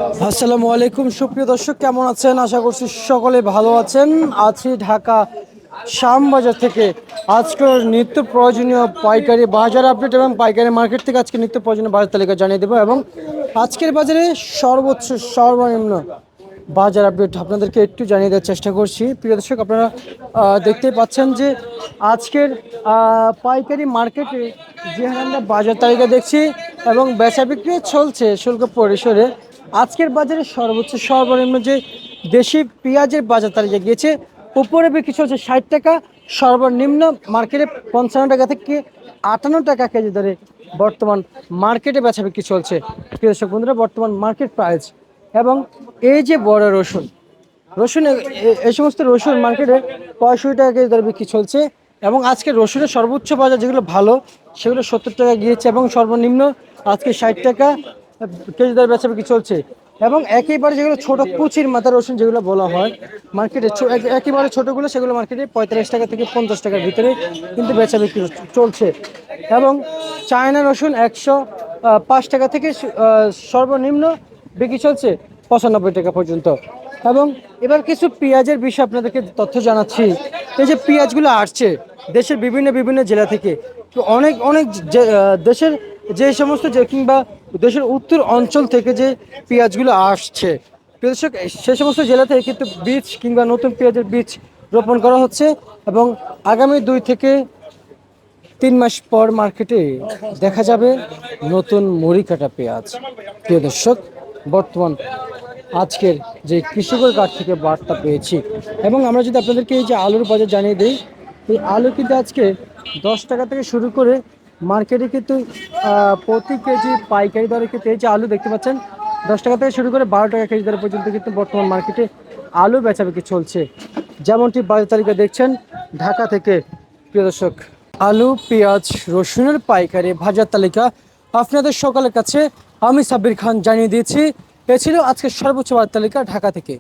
আসসালামু আলাইকুম সুপ্রিয় দর্শক, কেমন আছেন? আশা করছি সকলে ভালো আছেন। আছি ঢাকা শ্যামবাজার থেকে। আজকের নিত্য প্রয়োজনীয় পাইকারি বাজার আপডেট এবং পাইকারি মার্কেট থেকে আজকে নিত্য প্রয়োজনীয় বাজার তালিকা জানিয়ে দেবো এবং আজকের বাজারে সর্বোচ্চ সর্বনিম্ন বাজার আপডেট আপনাদেরকে একটু জানিয়ে দেওয়ার চেষ্টা করছি। প্রিয় দর্শক, আপনারা দেখতেই পাচ্ছেন যে আজকের পাইকারি মার্কেটে যে আমরা বাজার তালিকা দেখছি এবং বেচা বিক্রি চলছে শুল্ক পরিসরে। আজকের বাজারে সর্বোচ্চ সর্বনিম্ন যে দেশি পেঁয়াজের বাজার তালিকা গিয়েছে, উপরে বিক্রি চলছে 60 টাকা, সর্বনিম্ন মার্কেটে 55 টাকা থেকে 58 টাকা কেজি দরে বর্তমান মার্কেটে বেচা বিক্রি চলছে। প্রিয় দর্শক বন্ধুরা, বর্তমান মার্কেট প্রাইস এবং এই যে বড় রসুন রসুন এই সমস্ত রসুন মার্কেটে 65 টাকা কেজি দরে বিক্রি চলছে এবং আজকে রসুনের সর্বোচ্চ বাজার যেগুলো ভালো সেগুলো 70 টাকা গিয়েছে এবং সর্বনিম্ন আজকে 60 টাকা কেজি দরে বেচা বিক্রি চলছে। এবং একেবারে যেগুলো ছোট কুচির মাথা রসুন যেগুলো বলা হয় মার্কেটে, একেবারে ছোটগুলো সেগুলো মার্কেটে 45 টাকা থেকে 50 টাকার ভিতরে কিন্তু বেচা বিক্রি চলছে। এবং চায়না রসুন 105 টাকা থেকে সর্বনিম্ন বিক্রি চলছে 95 টাকা পর্যন্ত। এবং এবার কিছু পেঁয়াজের বিষয়ে আপনাদেরকে তথ্য জানাচ্ছি। এই যে পেঁয়াজগুলো আসছে দেশের বিভিন্ন বিভিন্ন জেলা থেকে, তো অনেক অনেক দেশের যে সমস্ত যে কিংবা দেশের উত্তর অঞ্চল থেকে যে পেঁয়াজগুলো আসছে, কৃষক সে সমস্ত জেলা থেকে কিন্তু বীজ কিংবা নতুন পেঁয়াজের বীজ রোপণ করা হচ্ছে এবং আগামী 2 থেকে 3 মাস পর মার্কেটে দেখা যাবে নতুন মুড়ি কাটা পেঁয়াজ। প্রিয় দর্শক, বর্তমান আজকের যে কৃষকের কাছ থেকে বার্তা পেয়েছি এবং আমরা যদি আপনাদেরকে এই যে আলুর বাজার জানিয়ে দিই, এই আলু কিন্তু আজকে 10 টাকা থেকে শুরু করে মার্কেটে কিন্তু প্রতি কেজি পাইকারি দরে কিন্তু এই যে আলু দেখতে পাচ্ছেন 10 টাকা থেকে শুরু করে 12 টাকা কেজি দরে পর্যন্ত কিন্তু বর্তমান মার্কেটে আলু বেচাবিক্রি চলছে, যেমনটি বাজার তালিকা দেখছেন ঢাকা থেকে। প্রিয় দর্শক, আলু পেঁয়াজ রসুনের পাইকারি বাজার তালিকা আপনাদের সকলের কাছে আমি সাব্বির খান জানিয়ে দিয়েছি। এ ছিল আজকের সর্বোচ্চ বাজার তালিকা ঢাকা থেকে।